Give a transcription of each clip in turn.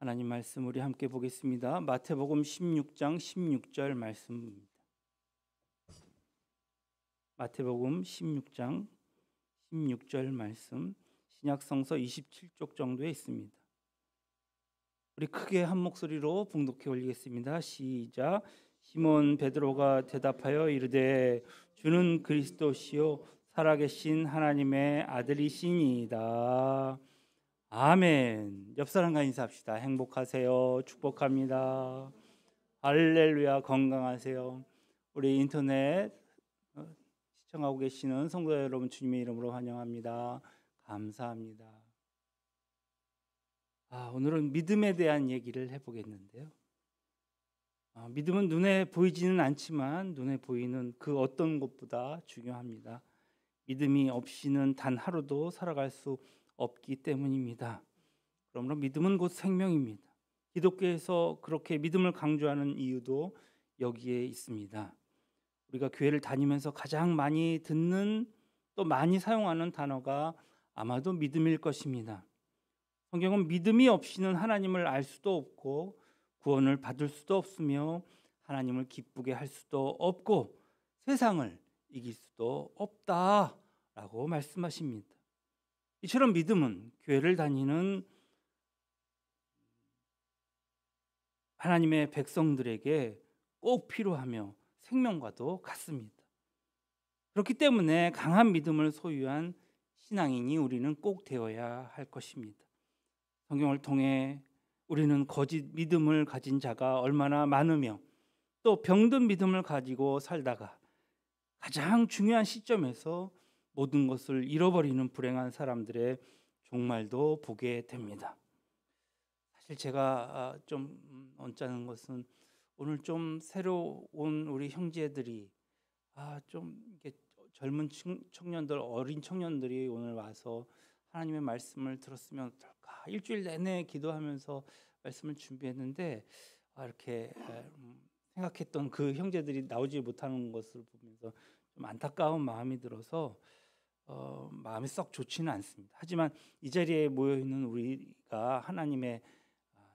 하나님 말씀 우리 함께 보겠습니다. 마태복음 16장 16절 말씀입니다. 마태복음 16장 16절 말씀, 신약성서 27쪽 정도에 있습니다. 우리 크게 한 목소리로 봉독해 올리겠습니다. 시작. 시몬 베드로가 대답하여 이르되 주는 그리스도시요 살아계신 하나님의 아들이시니이다. 아멘. 옆 사람과 인사합시다. 행복하세요. 축복합니다. 할렐루야. 건강하세요. 우리 인터넷 시청하고 계시는 성도 여러분, 주님의 이름으로 환영합니다. 감사합니다. 오늘은 믿음에 대한 얘기를 해보겠는데요. 믿음은 눈에 보이지는 않지만 눈에 보이는 그 어떤 것보다 중요합니다. 믿음이 없이는 단 하루도 살아갈 수 없기 때문입니다. 그러므로 믿음은 곧 생명입니다. 기독교에서 그렇게 믿음을 강조하는 이유도 여기에 있습니다. 우리가 교회를 다니면서 가장 많이 듣는 또 많이 사용하는 단어가 아마도 믿음일 것입니다. 성경은 믿음이 없이는 하나님을 알 수도 없고 구원을 받을 수도 없으며 하나님을 기쁘게 할 수도 없고 세상을 이길 수도 없다라고 말씀하십니다. 이처럼 믿음은 교회를 다니는 하나님의 백성들에게 꼭 필요하며 생명과도 같습니다. 그렇기 때문에 강한 믿음을 소유한 신앙인이 우리는 꼭 되어야 할 것입니다. 성경을 통해 우리는 거짓 믿음을 가진 자가 얼마나 많으며 또 병든 믿음을 가지고 살다가 가장 중요한 시점에서 모든 것을 잃어버리는 불행한 사람들의 종말도 보게 됩니다. 사실 제가 좀 언짢은 것은 오늘 좀 새로 온 우리 형제들이 좀 이렇게 젊은 청년들, 어린 청년들이 오늘 와서 하나님의 말씀을 들었으면 어떨까. 일주일 내내 기도하면서 말씀을 준비했는데 이렇게 생각했던 그 형제들이 나오지 못하는 것을 보면서 좀 안타까운 마음이 들어서 마음이 썩 좋지는 않습니다. 하지만 이 자리에 모여 있는 우리가 하나님의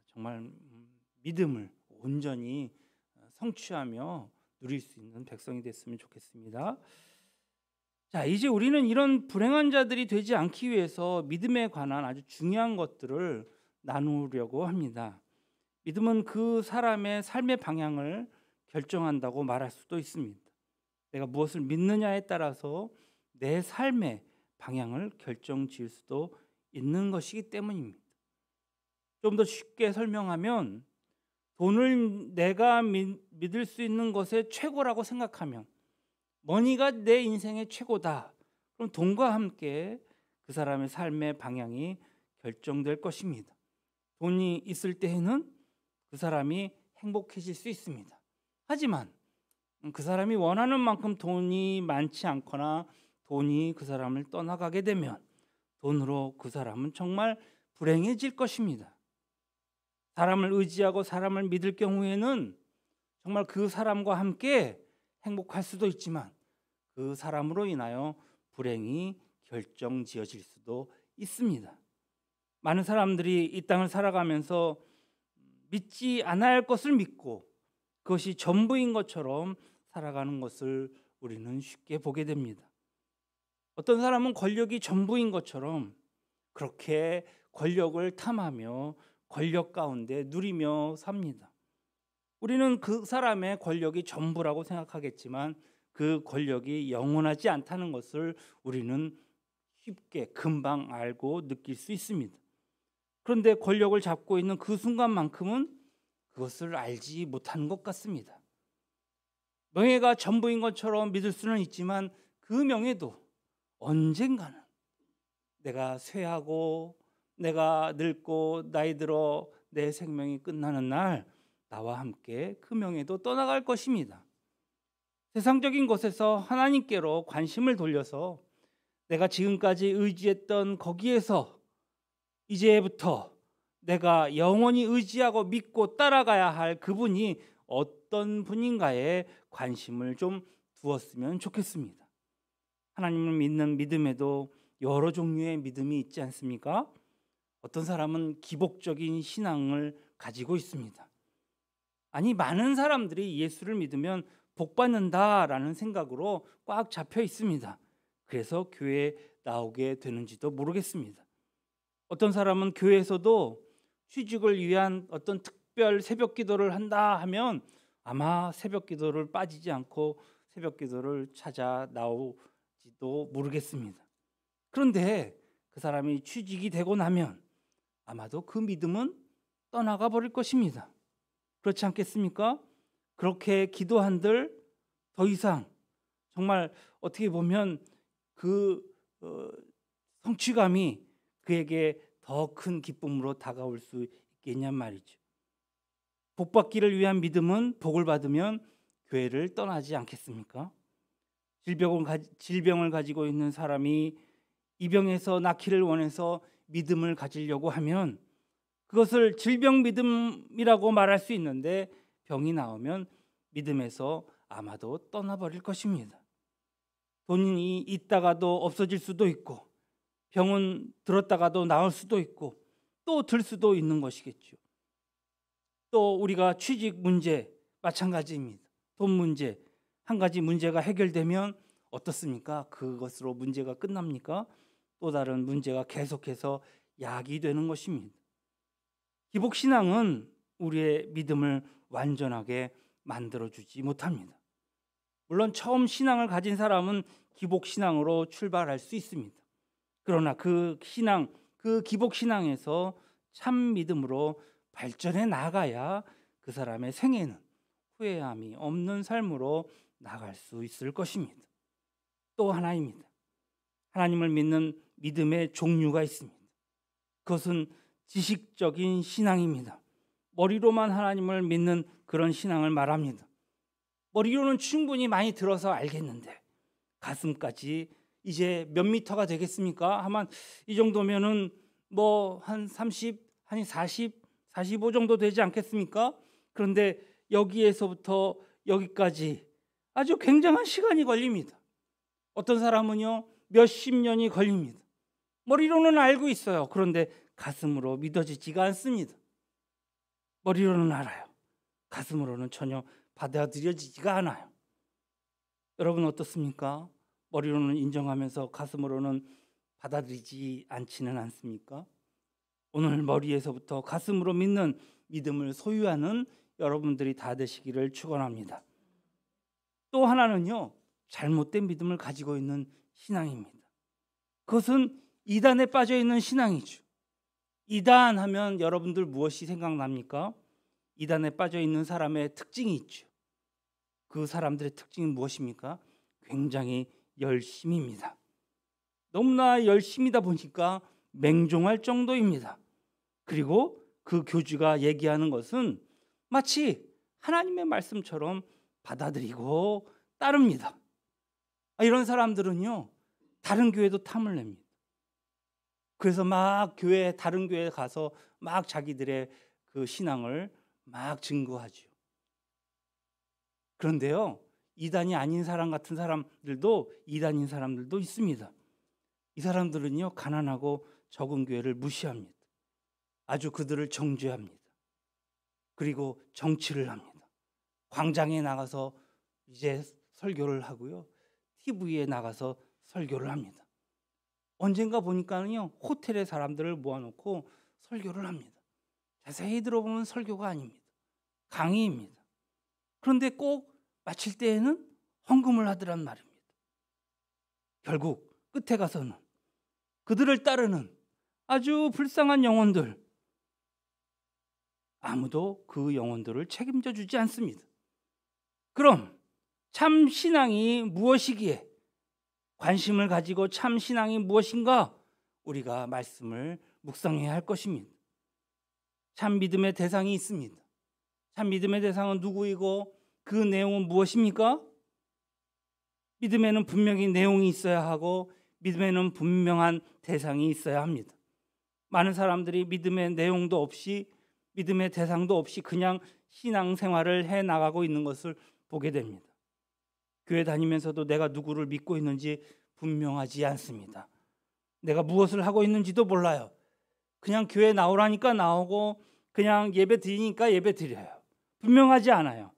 정말 믿음을 온전히 성취하며 누릴 수 있는 백성이 됐으면 좋겠습니다. 자, 이제 우리는 이런 불행한 자들이 되지 않기 위해서 믿음에 관한 아주 중요한 것들을 나누려고 합니다. 믿음은 그 사람의 삶의 방향을 결정한다고 말할 수도 있습니다. 내가 무엇을 믿느냐에 따라서 내 삶의 방향을 결정지을 수도 있는 것이기 때문입니다. 좀 더 쉽게 설명하면 돈을 내가 믿을 수 있는 것의 최고라고 생각하면 머니가 내 인생의 최고다. 그럼 돈과 함께 그 사람의 삶의 방향이 결정될 것입니다. 돈이 있을 때에는 그 사람이 행복해질 수 있습니다. 하지만 그 사람이 원하는 만큼 돈이 많지 않거나 돈이 그 사람을 떠나가게 되면 돈으로 그 사람은 정말 불행해질 것입니다. 사람을 의지하고 사람을 믿을 경우에는 정말 그 사람과 함께 행복할 수도 있지만 그 사람으로 인하여 불행이 결정지어질 수도 있습니다. 많은 사람들이 이 땅을 살아가면서 믿지 않아야 할 것을 믿고 그것이 전부인 것처럼 살아가는 것을 우리는 쉽게 보게 됩니다. 어떤 사람은 권력이 전부인 것처럼 그렇게 권력을 탐하며 권력 가운데 누리며 삽니다. 우리는 그 사람의 권력이 전부라고 생각하겠지만 그 권력이 영원하지 않다는 것을 우리는 쉽게 금방 알고 느낄 수 있습니다. 그런데 권력을 잡고 있는 그 순간만큼은 그것을 알지 못하는 것 같습니다. 명예가 전부인 것처럼 믿을 수는 있지만 그 명예도 언젠가는 내가 쇠하고 내가 늙고 나이 들어 내 생명이 끝나는 날 나와 함께 그 명예도 떠나갈 것입니다. 세상적인 것에서 하나님께로 관심을 돌려서 내가 지금까지 의지했던 거기에서 이제부터 내가 영원히 의지하고 믿고 따라가야 할 그분이 어떤 분인가에 관심을 좀 두었으면 좋겠습니다. 하나님을 믿는 믿음에도 여러 종류의 믿음이 있지 않습니까? 어떤 사람은 기복적인 신앙을 가지고 있습니다. 아니, 많은 사람들이 예수를 믿으면 복 받는다라는 생각으로 꽉 잡혀 있습니다. 그래서 교회에 나오게 되는지도 모르겠습니다. 어떤 사람은 교회에서도 취직을 위한 어떤 특별 새벽 기도를 한다 하면 아마 새벽 기도를 빠지지 않고 새벽 기도를 찾아 나오지도 모르겠습니다. 그런데 그 사람이 취직이 되고 나면 아마도 그 믿음은 떠나가 버릴 것입니다. 그렇지 않겠습니까? 그렇게 기도한들 더 이상 정말 어떻게 보면 그 성취감이 그에게 더 큰 기쁨으로 다가올 수 있겠냔 말이죠. 복받기를 위한 믿음은 복을 받으면 교회를 떠나지 않겠습니까? 질병을 가지고 있는 사람이 이 병에서 낫기를 원해서 믿음을 가지려고 하면 그것을 질병 믿음이라고 말할 수 있는데 병이 나오면 믿음에서 아마도 떠나버릴 것입니다. 돈이 있다가도 없어질 수도 있고 병은 들었다가도 나을 수도 있고 또 들 수도 있는 것이겠죠. 또 우리가 취직 문제 마찬가지입니다. 돈 문제 한 가지 문제가 해결되면 어떻습니까? 그것으로 문제가 끝납니까? 또 다른 문제가 계속해서 야기되는 것입니다. 기복신앙은 우리의 믿음을 완전하게 만들어주지 못합니다. 물론 처음 신앙을 가진 사람은 기복신앙으로 출발할 수 있습니다. 그러나 그 기복신앙에서 참 믿음으로 발전해 나가야 그 사람의 생애는 후회함이 없는 삶으로 나갈 수 있을 것입니다. 또 하나입니다. 하나님을 믿는 믿음의 종류가 있습니다. 그것은 지식적인 신앙입니다. 머리로만 하나님을 믿는 그런 신앙을 말합니다. 머리로는 충분히 많이 들어서 알겠는데 가슴까지 이제 몇 미터가 되겠습니까? 아마 이 정도면은 뭐 한 30, 한 40, 45 정도 되지 않겠습니까? 그런데 여기에서부터 여기까지 아주 굉장한 시간이 걸립니다. 어떤 사람은요 몇십 년이 걸립니다. 머리로는 알고 있어요. 그런데 가슴으로 믿어지지가 않습니다. 머리로는 알아요. 가슴으로는 전혀 받아들여지지가 않아요. 여러분 어떻습니까? 머리로는 인정하면서 가슴으로는 받아들이지 않지는 않습니까? 오늘 머리에서부터 가슴으로 믿는 믿음을 소유하는 여러분들이 다 되시기를 축원합니다. 또 하나는요, 잘못된 믿음을 가지고 있는 신앙입니다. 그것은 이단에 빠져 있는 신앙이죠. 이단 하면 여러분들 무엇이 생각납니까? 이단에 빠져 있는 사람의 특징이 있죠. 그 사람들의 특징은 무엇입니까? 굉장히 열심입니다. 너무나 열심이다 보니까 맹종할 정도입니다. 그리고 그 교주가 얘기하는 것은 마치 하나님의 말씀처럼 받아들이고 따릅니다. 이런 사람들은요 다른 교회도 탐을 냅니다. 그래서 막 다른 교회에 가서 막 자기들의 그 신앙을 막 증거하죠. 그런데요 이단이 아닌 사람 같은 사람들도 이단인 사람들도 있습니다. 이 사람들은요 가난하고 적은 교회를 무시합니다. 아주 그들을 정죄합니다. 그리고 정치를 합니다. 광장에 나가서 이제 설교를 하고요. TV에 나가서 설교를 합니다. 언젠가 보니까는요 호텔에 사람들을 모아놓고 설교를 합니다. 자세히 들어보면 설교가 아닙니다. 강의입니다. 그런데 꼭 마칠 때에는 헌금을 하더란 말입니다. 결국 끝에 가서는 그들을 따르는 아주 불쌍한 영혼들, 아무도 그 영혼들을 책임져 주지 않습니다. 그럼 참 신앙이 무엇이기에, 관심을 가지고 참 신앙이 무엇인가 우리가 말씀을 묵상해야 할 것입니다. 참 믿음의 대상이 있습니다. 참 믿음의 대상은 누구이고 그 내용은 무엇입니까? 믿음에는 분명히 내용이 있어야 하고 믿음에는 분명한 대상이 있어야 합니다. 많은 사람들이 믿음의 내용도 없이 믿음의 대상도 없이 그냥 신앙생활을 해나가고 있는 것을 보게 됩니다. 교회 다니면서도 내가 누구를 믿고 있는지 분명하지 않습니다. 내가 무엇을 하고 있는지도 몰라요. 그냥 교회 나오라니까 나오고 그냥 예배 드리니까 예배 드려요. 분명하지 않아요.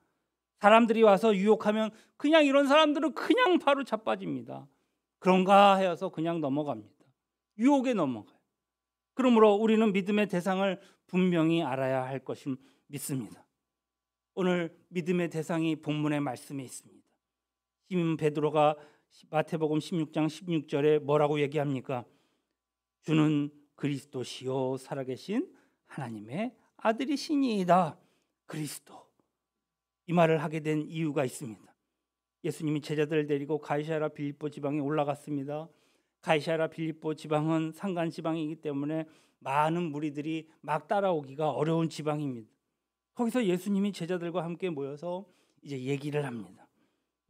사람들이 와서 유혹하면 그냥 이런 사람들은 그냥 바로 자빠집니다. 그런가 해서 그냥 넘어갑니다. 유혹에 넘어가요. 그러므로 우리는 믿음의 대상을 분명히 알아야 할 것을 믿습니다. 오늘 믿음의 대상이 본문의 말씀에 있습니다. 시몬 베드로가 마태복음 16장 16절에 뭐라고 얘기합니까? 주는 그리스도시요 살아계신 하나님의 아들이시니이다. 그리스도. 이 말을 하게 된 이유가 있습니다. 예수님이 제자들을 데리고 가이사랴 빌립보 지방에 올라갔습니다. 가이사랴 빌립보 지방은 산간 지방이기 때문에 많은 무리들이 막 따라오기가 어려운 지방입니다. 거기서 예수님이 제자들과 함께 모여서 이제 얘기를 합니다.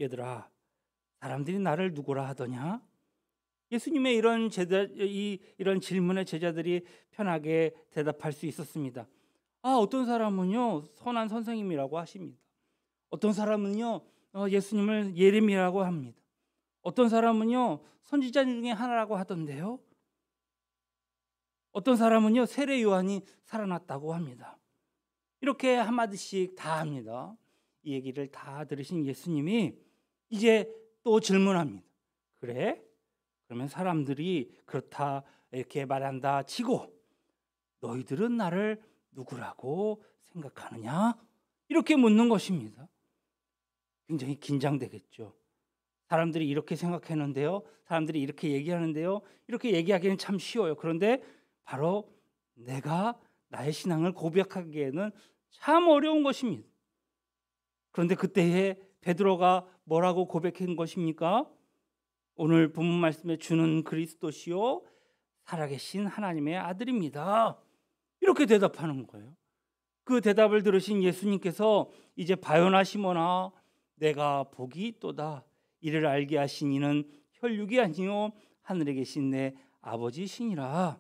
얘들아, 사람들이 나를 누구라 하더냐? 예수님의 이런 질문에 제자들이 편하게 대답할 수 있었습니다. 어떤 사람은요 선한 선생님이라고 하십니다. 어떤 사람은요 예수님을 예레미야라고 합니다. 어떤 사람은요 선지자 중에 하나라고 하던데요. 어떤 사람은요 세례 요한이 살아났다고 합니다. 이렇게 한마디씩 다 합니다. 이 얘기를 다 들으신 예수님이 이제 또 질문합니다. 그래? 그러면 사람들이 그렇다 이렇게 말한다 치고 너희들은 나를 누구라고 생각하느냐? 이렇게 묻는 것입니다. 굉장히 긴장되겠죠. 사람들이 이렇게 생각했는데요. 사람들이 이렇게 얘기하는데요. 이렇게 얘기하기는 참 쉬워요. 그런데 바로 내가 나의 신앙을 고백하기에는 참 어려운 것입니다. 그런데 그때에 베드로가 뭐라고 고백한 것입니까? 오늘 본문 말씀에 주는 그리스도시요 살아계신 하나님의 아들입니다. 이렇게 대답하는 거예요. 그 대답을 들으신 예수님께서 이제 바요나 시몬아 내가 복이 있도다. 이를 알게 하신 이는 혈육이 아니요 하늘에 계신 내 아버지시니라.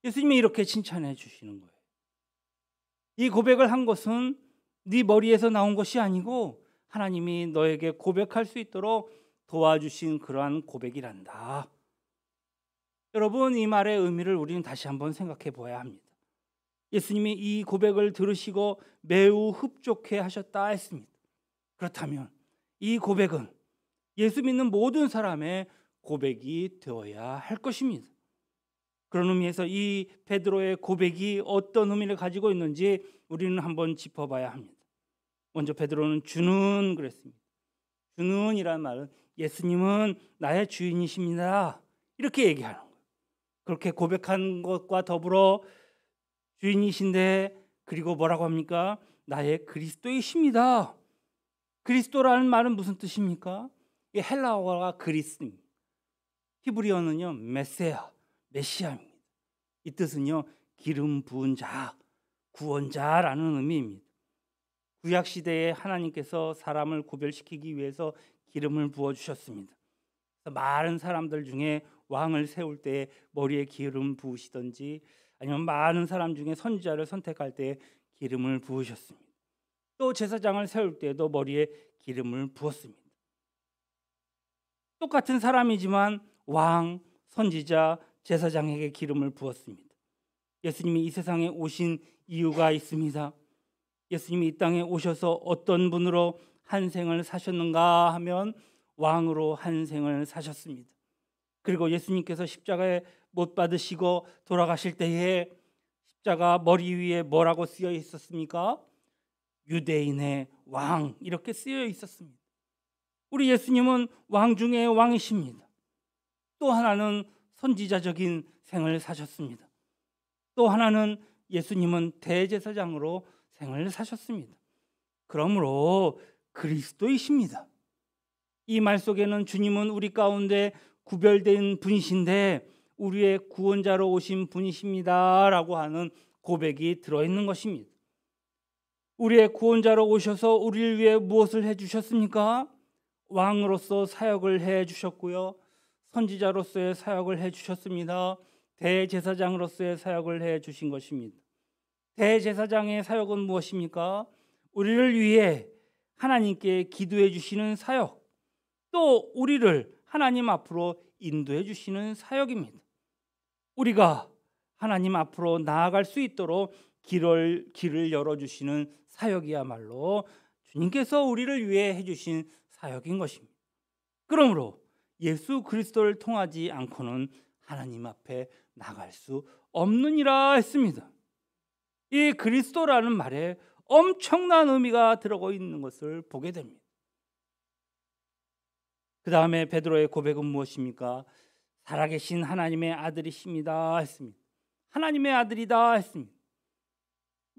예수님이 이렇게 칭찬해 주시는 거예요. 이 고백을 한 것은 네 머리에서 나온 것이 아니고 하나님이 너에게 고백할 수 있도록 도와주신 그러한 고백이란다. 여러분, 이 말의 의미를 우리는 다시 한번 생각해 보아야 합니다. 예수님이 이 고백을 들으시고 매우 흡족해 하셨다 했습니다. 그렇다면 이 고백은 예수 믿는 모든 사람의 고백이 되어야 할 것입니다. 그런 의미에서 이 베드로의 고백이 어떤 의미를 가지고 있는지 우리는 한번 짚어봐야 합니다. 먼저 베드로는 주는 그랬습니다. 주는이라는 말은 예수님은 나의 주인이십니다. 이렇게 얘기하는 거예요. 그렇게 고백한 것과 더불어 주인이신데 그리고 뭐라고 합니까? 나의 그리스도이십니다. 그리스도라는 말은 무슨 뜻입니까? 이 헬라어가 그리스입니다. 히브리어는요 메시아입니다. 이 뜻은요 기름 부은 자, 구원자라는 의미입니다. 구약 시대에 하나님께서 사람을 구별시키기 위해서 기름을 부어 주셨습니다. 많은 사람들 중에 왕을 세울 때 머리에 기름 부으시든지 아니면 많은 사람 중에 선지자를 선택할 때 기름을 부으셨습니다. 또 제사장을 세울 때도 머리에 기름을 부었습니다. 똑같은 사람이지만 왕, 선지자, 제사장에게 기름을 부었습니다. 예수님이 이 세상에 오신 이유가 있습니다. 예수님이 이 땅에 오셔서 어떤 분으로 한 생을 사셨는가 하면 왕으로 한 생을 사셨습니다. 그리고 예수님께서 십자가에 못 받으시고 돌아가실 때에 십자가 머리 위에 뭐라고 쓰여 있었습니까? 유대인의 왕 이렇게 쓰여 있었습니다. 우리 예수님은 왕 중에 왕이십니다. 또 하나는 선지자적인 생을 사셨습니다. 또 하나는 예수님은 대제사장으로 생을 사셨습니다. 그러므로 그리스도이십니다. 이 말 속에는 주님은 우리 가운데 구별된 분이신데 우리의 구원자로 오신 분이십니다라고 하는 고백이 들어있는 것입니다. 우리의 구원자로 오셔서 우리를 위해 무엇을 해주셨습니까? 왕으로서 사역을 해주셨고요. 선지자로서의 사역을 해주셨습니다. 대제사장으로서의 사역을 해주신 것입니다. 대제사장의 사역은 무엇입니까? 우리를 위해 하나님께 기도해 주시는 사역, 또 우리를 하나님 앞으로 인도해 주시는 사역입니다. 우리가 하나님 앞으로 나아갈 수 있도록 길을 열어주시는 사역이야말로 주님께서 우리를 위해 해주신 사역인 것입니다. 그러므로 예수 그리스도를 통하지 않고는 하나님 앞에 나갈 수 없느니라 했습니다. 이 그리스도라는 말에 엄청난 의미가 들어가 있는 것을 보게 됩니다. 그 다음에 베드로의 고백은 무엇입니까? 살아계신 하나님의 아들이십니다 했습니다. 하나님의 아들이다 했습니다.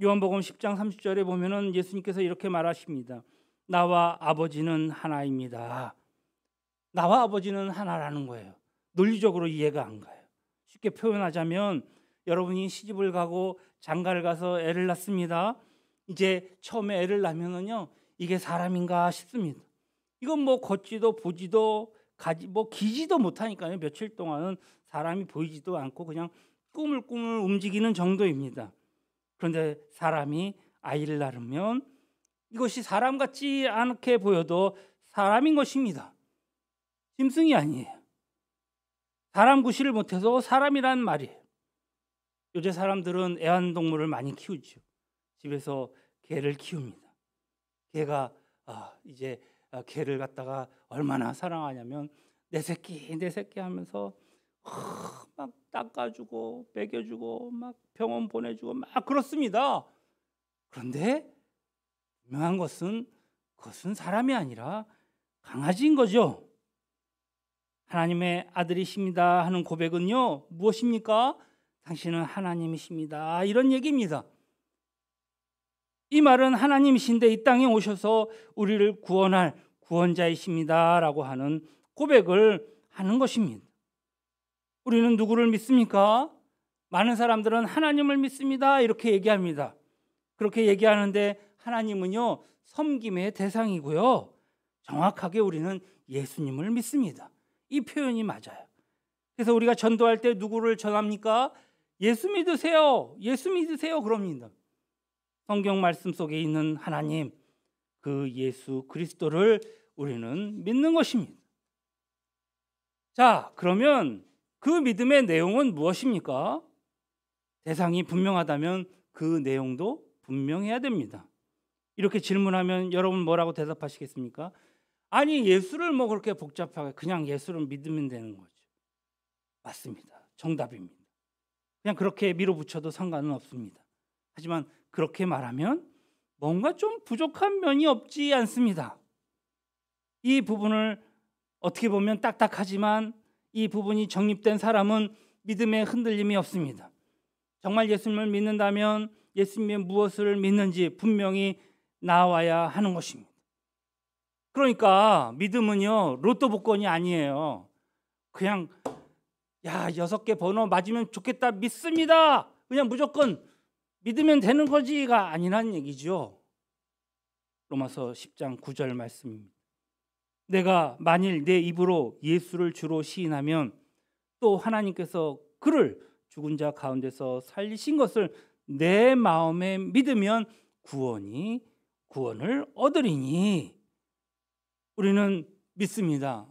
요한복음 10장 30절에 보면은 예수님께서 이렇게 말하십니다. 나와 아버지는 하나입니다. 나와 아버지는 하나라는 거예요. 논리적으로 이해가 안 가요. 쉽게 표현하자면 여러분이 시집을 가고 장가를 가서 애를 낳습니다. 이제 처음에 애를 낳으면은요, 이게 사람인가 싶습니다. 이건 뭐 걷지도 보지도 기지도 못하니까요. 며칠 동안은 사람이 보이지도 않고 그냥 꾸물꾸물 움직이는 정도입니다. 그런데 사람이 아이를 낳으면 이것이 사람 같지 않게 보여도 사람인 것입니다. 짐승이 아니에요. 사람 구실을 못해서 사람이란 말이에요. 요새 사람들은 애완동물을 많이 키우죠. 집에서 개를 키웁니다. 개가 이제 개를 갖다가 얼마나 사랑하냐면 내 새끼 하면서 막 닦아주고 먹여주고 막 병원 보내주고 막 그렇습니다. 그런데 분명한 것은 그것은 사람이 아니라 강아지인 거죠. 하나님의 아들이십니다 하는 고백은요, 무엇입니까? 당신은 하나님이십니다, 이런 얘기입니다. 이 말은 하나님이신데 이 땅에 오셔서 우리를 구원할 구원자이십니다 라고 하는 고백을 하는 것입니다. 우리는 누구를 믿습니까? 많은 사람들은 하나님을 믿습니다 이렇게 얘기합니다. 그렇게 얘기하는데 하나님은요, 섬김의 대상이고요, 정확하게 우리는 예수님을 믿습니다. 이 표현이 맞아요. 그래서 우리가 전도할 때 누구를 전합니까? 예수 믿으세요, 예수 믿으세요 그럽니다. 성경 말씀 속에 있는 하나님, 그 예수 그리스도를 우리는 믿는 것입니다. 자, 그러면 그 믿음의 내용은 무엇입니까? 대상이 분명하다면 그 내용도 분명해야 됩니다. 이렇게 질문하면 여러분 뭐라고 대답하시겠습니까? 아니, 예수를 뭐 그렇게 복잡하게 그냥 예수를 믿으면 되는 거죠. 맞습니다. 정답입니다. 그냥 그렇게 밀어붙여도 상관은 없습니다. 하지만 그렇게 말하면 뭔가 좀 부족한 면이 없지 않습니다. 이 부분을 어떻게 보면 딱딱하지만 이 부분이 정립된 사람은 믿음에 흔들림이 없습니다. 정말 예수님을 믿는다면 예수님의 무엇을 믿는지 분명히 나와야 하는 것입니다. 그러니까 믿음은요, 로또 복권이 아니에요. 그냥 6개 번호 맞으면 좋겠다 믿습니다, 그냥 무조건 믿으면 되는 거지가 아니란 얘기죠. 로마서 10장 9절 말씀입니다. 내가 만일 내 입으로 예수를 주로 시인하면 또 하나님께서 그를 죽은 자 가운데서 살리신 것을 내 마음에 믿으면 구원을 얻으리니. 우리는 믿습니다.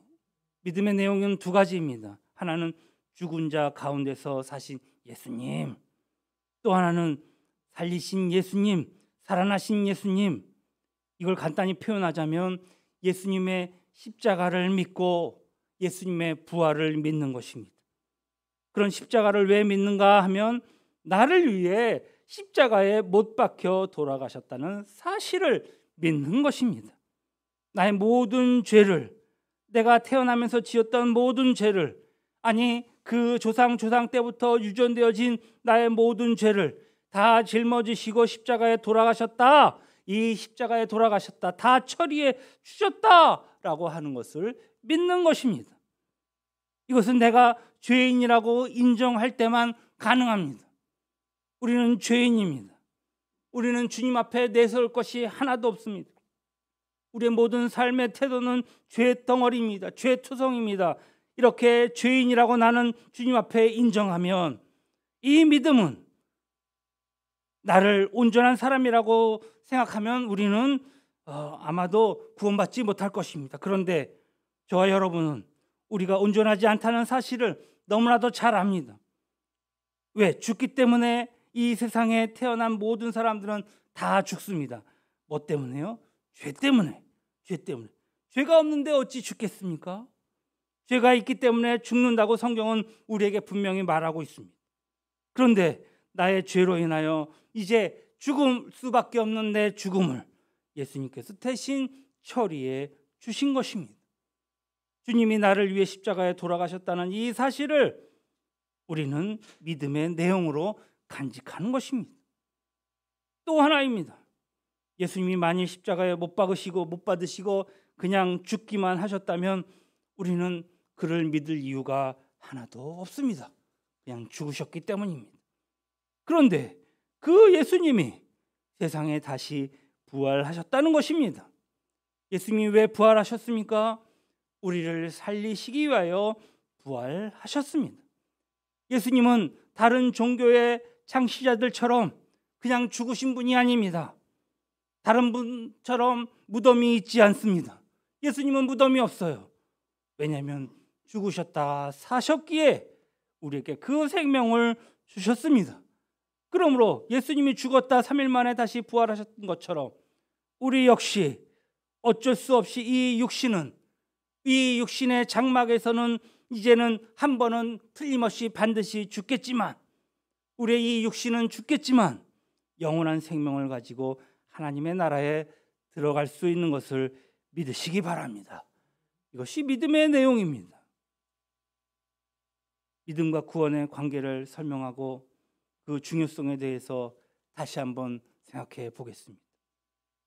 믿음의 내용은 두 가지입니다. 하나는 죽은 자 가운데서 사신 예수님, 또 하나는 살리신 예수님, 살아나신 예수님. 이걸 간단히 표현하자면 예수님의 십자가를 믿고 예수님의 부활을 믿는 것입니다. 그런 십자가를 왜 믿는가 하면 나를 위해 십자가에 못 박혀 돌아가셨다는 사실을 믿는 것입니다. 나의 모든 죄를, 내가 태어나면서 지었던 모든 죄를, 아니 그 조상 때부터 유전되어진 나의 모든 죄를 다 짊어지시고 십자가에 돌아가셨다, 이 십자가에 돌아가셨다, 다 처리해 주셨다라고 하는 것을 믿는 것입니다. 이것은 내가 죄인이라고 인정할 때만 가능합니다. 우리는 죄인입니다. 우리는 주님 앞에 내세울 것이 하나도 없습니다. 우리의 모든 삶의 태도는 죄덩어리입니다. 죄투성입니다. 이렇게 죄인이라고 나는 주님 앞에 인정하면 이 믿음은 나를 온전한 사람이라고 생각하면 우리는 아마도 구원받지 못할 것입니다. 그런데 저와 여러분은 우리가 온전하지 않다는 사실을 너무나도 잘 압니다. 왜? 죽기 때문에 이 세상에 태어난 모든 사람들은 다 죽습니다. 뭐 때문에요? 죄 때문에. 죄 때문에. 죄가 없는데 어찌 죽겠습니까? 죄가 있기 때문에 죽는다고 성경은 우리에게 분명히 말하고 있습니다. 그런데 나의 죄로 인하여 이제 죽을 수밖에 없는 내 죽음을 예수님께서 대신 처리해 주신 것입니다. 주님이 나를 위해 십자가에 돌아가셨다는 이 사실을 우리는 믿음의 내용으로 간직하는 것입니다. 또 하나입니다. 예수님이 만일 십자가에 못 받으시고 그냥 죽기만 하셨다면 우리는 그를 믿을 이유가 하나도 없습니다. 그냥 죽으셨기 때문입니다. 그런데 그 예수님이 세상에 다시 부활하셨다는 것입니다. 예수님이 왜 부활하셨습니까? 우리를 살리시기 위하여 부활하셨습니다. 예수님은 다른 종교의 창시자들처럼 그냥 죽으신 분이 아닙니다. 다른 분처럼 무덤이 있지 않습니다. 예수님은 무덤이 없어요. 왜냐하면 죽으셨다 사셨기에 우리에게 그 생명을 주셨습니다. 그러므로 예수님이 죽었다 3일 만에 다시 부활하셨던 것처럼 우리 역시 어쩔 수 없이 이 육신의 장막에서는 이제는 한 번은 틀림없이 반드시 죽겠지만, 우리의 이 육신은 죽겠지만 영원한 생명을 가지고 하나님의 나라에 들어갈 수 있는 것을 믿으시기 바랍니다. 이것이 믿음의 내용입니다. 믿음과 구원의 관계를 설명하고 그 중요성에 대해서 다시 한번 생각해 보겠습니다.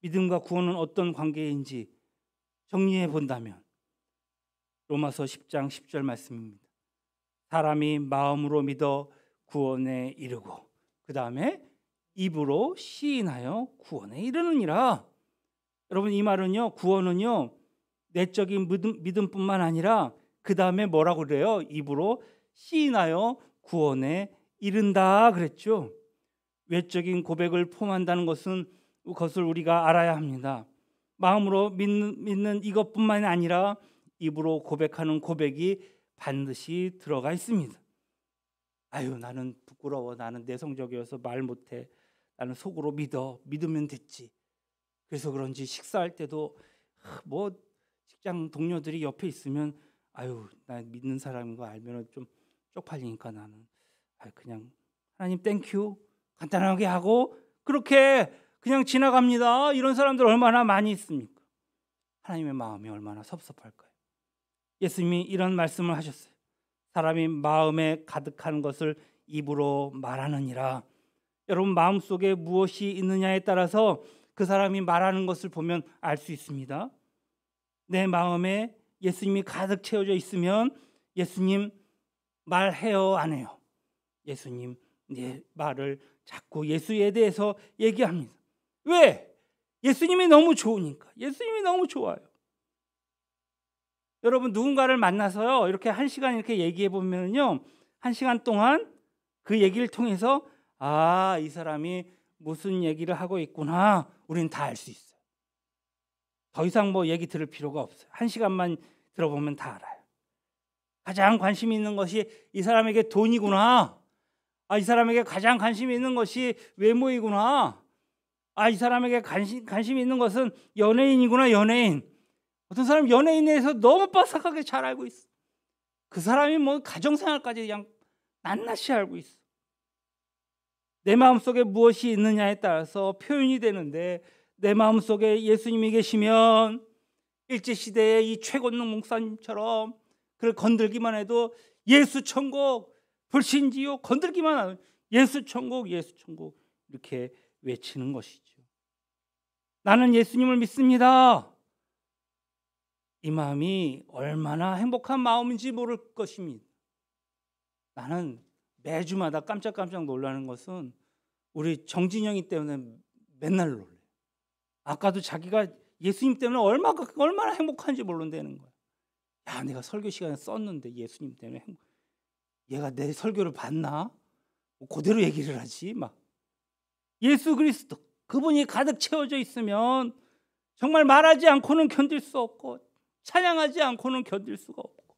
믿음과 구원은 어떤 관계인지 정리해 본다면 로마서 10장 10절 말씀입니다. 사람이 마음으로 믿어 구원에 이르고 그 다음에 입으로 시인하여 구원에 이르느니라. 여러분, 이 말은요, 구원은요 내적인 믿음뿐만 아니라 그 다음에 뭐라고 그래요? 입으로 시인하여 구원에 이른다 그랬죠. 외적인 고백을 포함한다는 것을 우리가 알아야 합니다. 마음으로 믿는 이것뿐만 아니라 입으로 고백하는 고백이 반드시 들어가 있습니다. 아유, 나는 부끄러워, 나는 내성적이어서 말 못해, 나는 속으로 믿으면 됐지. 그래서 그런지 식사할 때도 뭐 직장 동료들이 옆에 있으면 아유, 나 믿는 사람인 거 알면 좀 쪽팔리니까 나는 그냥 하나님 땡큐 간단하게 하고 그렇게 그냥 지나갑니다. 이런 사람들 얼마나 많이 있습니까? 하나님의 마음이 얼마나 섭섭할까요? 예수님이 이런 말씀을 하셨어요. 사람이 마음에 가득한 것을 입으로 말하느니라. 여러분, 마음속에 무엇이 있느냐에 따라서 그 사람이 말하는 것을 보면 알 수 있습니다. 내 마음에 예수님이 가득 채워져 있으면 예수님 말해요, 안 해요? 예수님 내 말을 자꾸 예수에 대해서 얘기합니다. 왜? 예수님이 너무 좋으니까. 예수님이 너무 좋아요. 여러분, 누군가를 만나서요 이렇게 1시간 이렇게 얘기해 보면요 1시간 동안 그 얘기를 통해서 이 사람이 무슨 얘기를 하고 있구나 우리는 다 알 수 있어요. 더 이상 뭐 얘기 들을 필요가 없어요. 1시간만 들어보면 다 알아요. 가장 관심이 있는 것이 이 사람에게 돈이구나. 이 사람에게 가장 관심이 있는 것이 외모이구나. 이 사람에게 관심이 있는 것은 연예인이구나. 연예인. 어떤 사람 연예인에 대해서 너무 빠삭하게 잘 알고 있어. 그 사람이 뭐 가정생활까지 그냥 낱낱이 알고 있어. 내 마음속에 무엇이 있느냐에 따라서 표현이 되는데, 내 마음속에 예수님이 계시면 일제시대의 이 최건능 목사님처럼 그를 건들기만 해도 예수 천국 불신지요 건들기만 하면 예수 천국 이렇게 외치는 것이죠. 나는 예수님을 믿습니다. 이 마음이 얼마나 행복한 마음인지 모를 것입니다. 나는 매주마다 깜짝깜짝 놀라는 것은 우리 정진영이 때문에 맨날 놀래요. 아까도 자기가 예수님 때문에 얼마나 행복한지 모른다는 거야. 야, 내가 설교 시간에 썼는데 예수님 때문에 얘가 내 설교를 봤나? 그대로 얘기를 하지. 막 예수 그리스도 그분이 가득 채워져 있으면 정말 말하지 않고는 견딜 수 없고 찬양하지 않고는 견딜 수가 없고,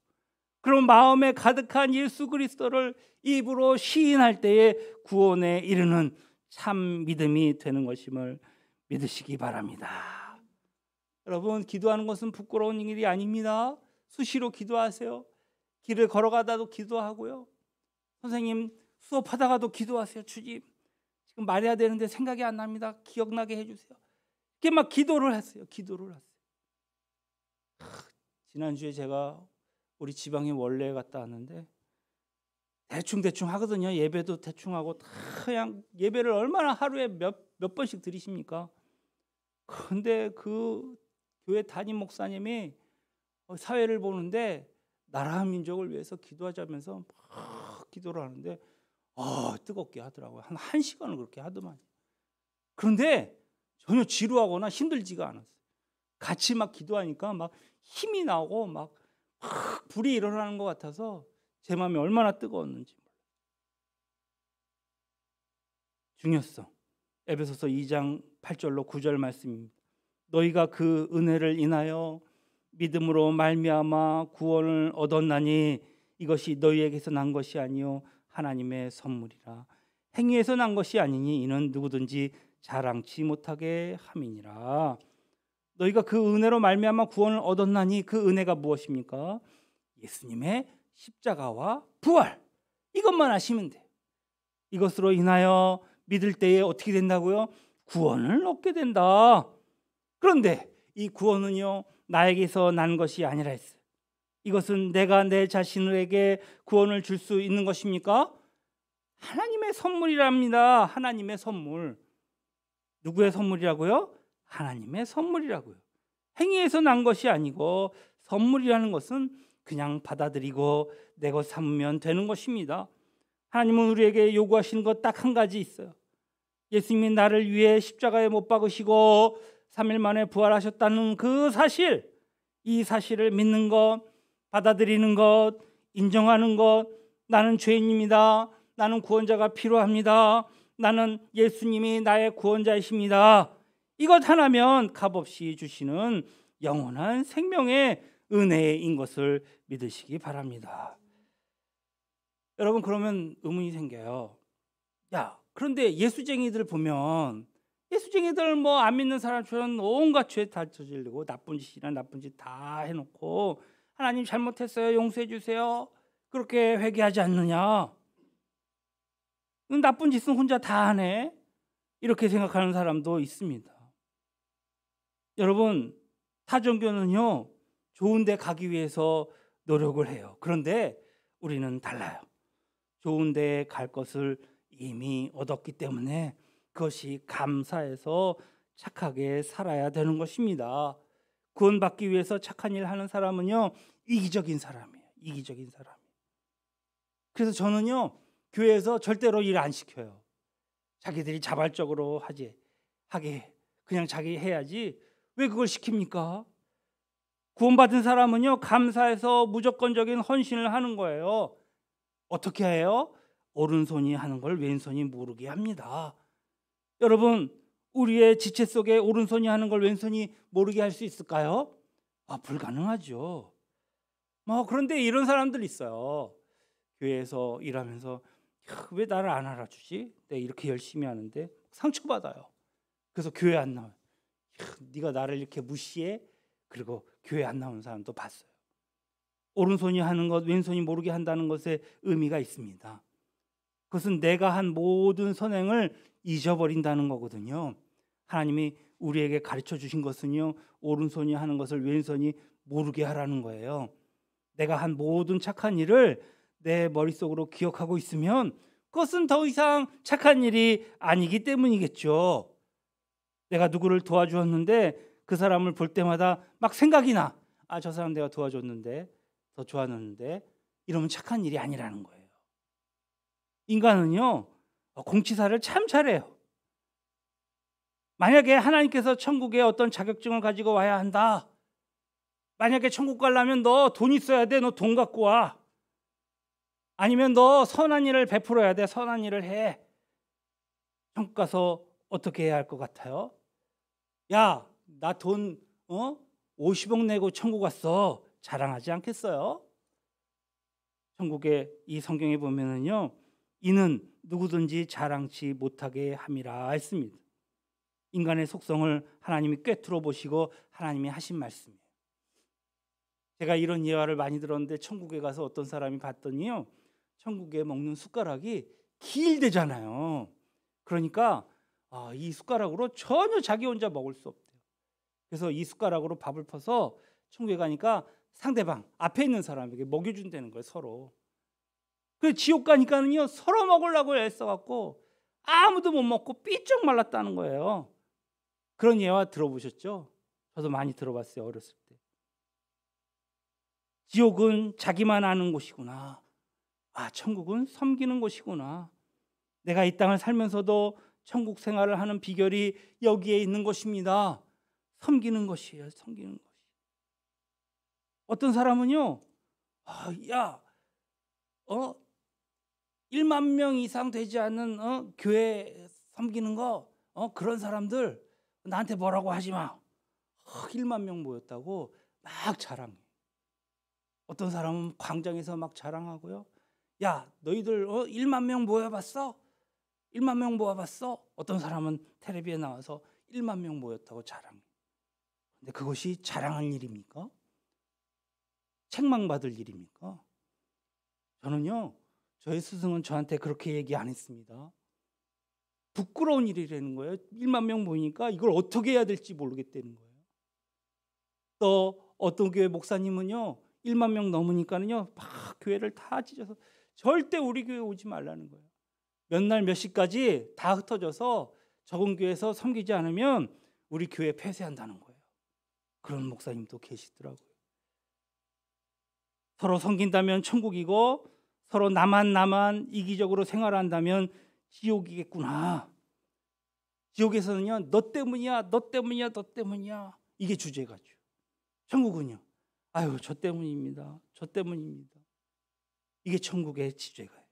그런 마음에 가득한 예수 그리스도를 입으로 시인할 때에 구원에 이르는 참 믿음이 되는 것임을 믿으시기 바랍니다. 여러분, 기도하는 것은 부끄러운 일이 아닙니다. 수시로 기도하세요. 길을 걸어가다도 기도하고요. 선생님 수업하다가도 기도하세요. 주님, 지금 말해야 되는데 생각이 안 납니다. 기억나게 해주세요. 이렇게 막 기도를 했어요. 지난주에 제가 우리 지방에 원래 갔다 왔는데 대충 하거든요. 예배도 대충 하고 다 그냥 예배를 얼마나 하루에 몇 번씩 드리십니까? 그런데 그 교회 담임 목사님이 사회를 보는데 나라 민족을 위해서 기도하자면서 막 기도를 하는데 뜨겁게 하더라고요. 한 1시간을 그렇게 하더만. 그런데 전혀 지루하거나 힘들지가 않았어요. 같이 막 기도하니까 막 힘이 나고 막 불이 일어나는 것 같아서 제 마음이 얼마나 뜨거웠는지 몰라요. 중요성. 에베소서 2장 8절로 9절 말씀입니다. 너희가 그 은혜를 인하여 믿음으로 말미암아 구원을 얻었나니 이것이 너희에게서 난 것이 아니요 하나님의 선물이라. 행위에서 난 것이 아니니 이는 누구든지 자랑치 못하게 함이니라. 너희가 그 은혜로 말미암아 구원을 얻었나니 그 은혜가 무엇입니까? 예수님의 십자가와 부활. 이것만 아시면 돼요. 이것으로 인하여 믿을 때에 어떻게 된다고요? 구원을 얻게 된다. 그런데 이 구원은요, 나에게서 난 것이 아니라 했어요. 이것은 내가 내 자신에게 구원을 줄 수 있는 것입니까? 하나님의 선물이랍니다. 하나님의 선물. 누구의 선물이라고요? 하나님의 선물이라고요. 행위에서 난 것이 아니고 선물이라는 것은 그냥 받아들이고 내 것 삼으면 되는 것입니다. 하나님은 우리에게 요구하시는 것 딱 한 가지 있어요. 예수님이 나를 위해 십자가에 못 박으시고 3일 만에 부활하셨다는 그 사실, 이 사실을 믿는 것, 받아들이는 것, 인정하는 것. 나는 죄인입니다. 나는 구원자가 필요합니다. 나는 예수님이 나의 구원자이십니다. 이것 하나면 값없이 주시는 영원한 생명의 은혜인 것을 믿으시기 바랍니다. 여러분, 그러면 의문이 생겨요. 그런데 예수쟁이들 보면 예수쟁이들 뭐 안 믿는 사람처럼 온갖 죄 다 저지르고 나쁜 짓이나 나쁜 짓 다 해놓고 하나님 잘못했어요, 용서해 주세요, 그렇게 회개하지 않느냐? 나쁜 짓은 혼자 다 하네, 이렇게 생각하는 사람도 있습니다. 여러분, 타종교는요, 좋은 데 가기 위해서 노력을 해요. 그런데 우리는 달라요. 좋은 데에 갈 것을 이미 얻었기 때문에 그것이 감사해서 착하게 살아야 되는 것입니다. 구원받기 위해서 착한 일 하는 사람은요, 이기적인 사람이에요. 이기적인 사람. 그래서 저는요, 교회에서 절대로 일 안 시켜요. 자기들이 자발적으로 하게 그냥 자기 해야지 왜 그걸 시킵니까? 구원받은 사람은요, 감사해서 무조건적인 헌신을 하는 거예요. 어떻게 해요? 오른손이 하는 걸 왼손이 모르게 합니다. 여러분, 우리의 지체 속에 오른손이 하는 걸 왼손이 모르게 할 수 있을까요? 불가능하죠. 그런데 이런 사람들 있어요. 교회에서 일하면서 왜 나를 안 알아주지? 내가 이렇게 열심히 하는데 상처받아요. 그래서 교회 안 나와요. 네가 나를 이렇게 무시해? 그리고 교회 안 나오는 사람도 봤어요. 오른손이 하는 것 왼손이 모르게 한다는 것에 의미가 있습니다. 그것은 내가 한 모든 선행을 잊어버린다는 거거든요. 하나님이 우리에게 가르쳐 주신 것은요, 오른손이 하는 것을 왼손이 모르게 하라는 거예요. 내가 한 모든 착한 일을 내 머릿속으로 기억하고 있으면 그것은 더 이상 착한 일이 아니기 때문이겠죠. 내가 누구를 도와주었는데 그 사람을 볼 때마다 막 생각이 나. 저 사람 내가 도와줬는데, 더 좋아하는데, 이러면 착한 일이 아니라는 거예요. 인간은요, 공치사를 참 잘해요. 만약에 하나님께서 천국에 어떤 자격증을 가지고 와야 한다. 만약에 천국 가려면 너 돈 있어야 돼. 너 돈 갖고 와. 아니면 너 선한 일을 베풀어야 돼. 선한 일을 해. 천국 가서 어떻게 해야 할 것 같아요? 야, 나 돈 50억 내고 천국 갔어. 자랑하지 않겠어요? 천국의 이 성경에 보면은요, 이는 누구든지 자랑치 못하게 함이라 했습니다. 인간의 속성을 하나님이 꿰뚫어 보시고 하나님이 하신 말씀이에요. 제가 이런 예화를 많이 들었는데 천국에 가서 어떤 사람이 봤더니요, 천국에 먹는 숟가락이 길대잖아요. 그러니까 이 숟가락으로 전혀 자기 혼자 먹을 수 없대요. 그래서 이 숟가락으로 밥을 퍼서 천국에 가니까 상대방 앞에 있는 사람에게 먹여준다는 거예요, 서로. 그 지옥 가니까는요, 서로 먹으려고 애써갖고 아무도 못 먹고 삐쩍 말랐다는 거예요. 그런 예화 들어보셨죠? 저도 많이 들어봤어요, 어렸을 때. 지옥은 자기만 아는 곳이구나. 천국은 섬기는 곳이구나. 내가 이 땅을 살면서도 천국 생활을 하는 비결이 여기에 있는 것입니다. 섬기는 것이에요, 섬기는 것이. 어떤 사람은요, 1만 명 이상 되지 않는 교회 섬기는 거, 그런 사람들 나한테 뭐라고 하지 마. 1만 명 모였다고 막 자랑해. 어떤 사람은 광장에서 막 자랑하고요. 야, 너희들 1만 명 모여봤어? 1만 명 모아봤어? 어떤 사람은 텔레비에 나와서 1만 명 모였다고 자랑해. 근데 그것이 자랑할 일입니까? 책망받을 일입니까? 저는요, 저희 스승은 저한테 그렇게 얘기 안 했습니다. 부끄러운 일이라는 거예요. 1만 명 모이니까 이걸 어떻게 해야 될지 모르겠다는 거예요. 또 어떤 교회 목사님은요, 1만 명 넘으니까는요, 막 교회를 다 찢어서 절대 우리 교회 오지 말라는 거예요. 몇 날 몇 시까지 다 흩어져서 적은 교회에서 섬기지 않으면 우리 교회 폐쇄한다는 거예요. 그런 목사님도 계시더라고요. 서로 섬긴다면 천국이고 서로 나만 이기적으로 생활한다면 지옥이겠구나. 지옥에서는요, 너 때문이야 이게 주제가죠. 천국은요, 저 때문입니다. 이게 천국의 주제가예요.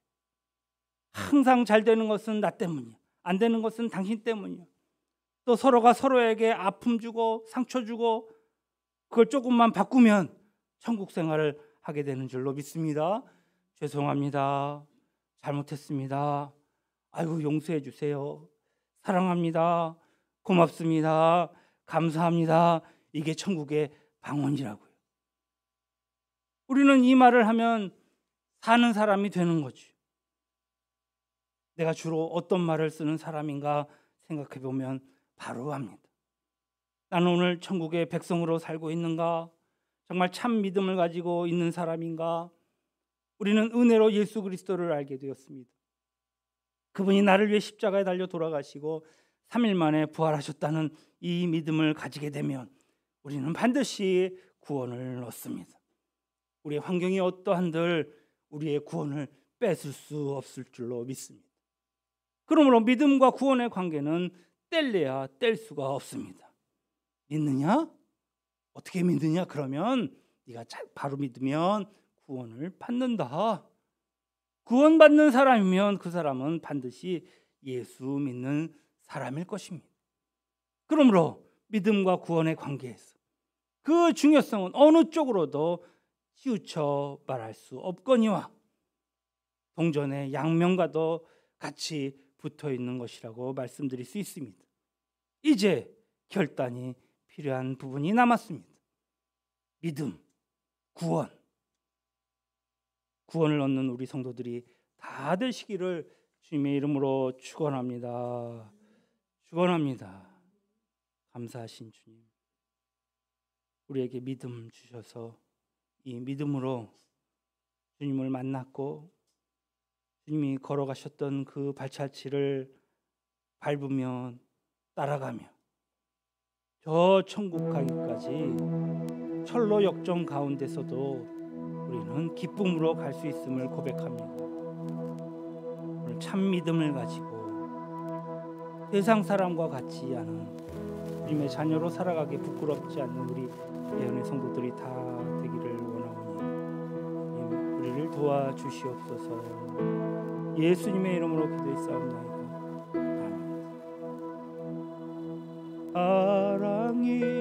항상 잘 되는 것은 나 때문이야. 안 되는 것은 당신 때문이야. 또 서로가 서로에게 아픔 주고 상처 주고 그걸 조금만 바꾸면 천국 생활을 하게 되는 줄로 믿습니다. 죄송합니다. 잘못했습니다. 용서해 주세요. 사랑합니다. 고맙습니다. 감사합니다. 이게 천국의 방언이라고요. 우리는 이 말을 하면 사는 사람이 되는 거죠. 내가 주로 어떤 말을 쓰는 사람인가 생각해 보면 바로 압니다. 나는 오늘 천국의 백성으로 살고 있는가? 정말 참 믿음을 가지고 있는 사람인가? 우리는 은혜로 예수 그리스도를 알게 되었습니다. 그분이 나를 위해 십자가에 달려 돌아가시고 3일 만에 부활하셨다는 이 믿음을 가지게 되면 우리는 반드시 구원을 얻습니다. 우리의 환경이 어떠한들 우리의 구원을 뺏을 수 없을 줄로 믿습니다. 그러므로 믿음과 구원의 관계는 뗄래야 뗄 수가 없습니다. 믿느냐? 어떻게 믿느냐? 그러면 네가 바로 믿으면 구원을 받는다. 구원받는 사람이면 그 사람은 반드시 예수 믿는 사람일 것입니다. 그러므로 믿음과 구원의 관계에서 그 중요성은 어느 쪽으로도 치우쳐 말할 수 없거니와 동전의 양면과도 같이 붙어 있는 것이라고 말씀드릴 수 있습니다. 이제 결단이 필요한 부분이 남았습니다. 믿음, 구원을 얻는 우리 성도들이 다 되시기를 주님의 이름으로 축원합니다. 감사하신 주님, 우리에게 믿음 주셔서 이 믿음으로 주님을 만났고 주님이 걸어가셨던 그 발자취를 밟으며 따라가며 저 천국 가기까지 철로 역정 가운데서도 우리는 기쁨으로 갈 수 있음을 고백합니다. 오늘 참 믿음을 가지고 세상 사람과 같지 않은 주님의 자녀로 살아가기 부끄럽지 않는 우리 예언의 성도들이 다 되기를 원하오니 우리를 도와주시옵소서. 예수님의 이름으로 기도했사옵나이다. 아멘. 사랑이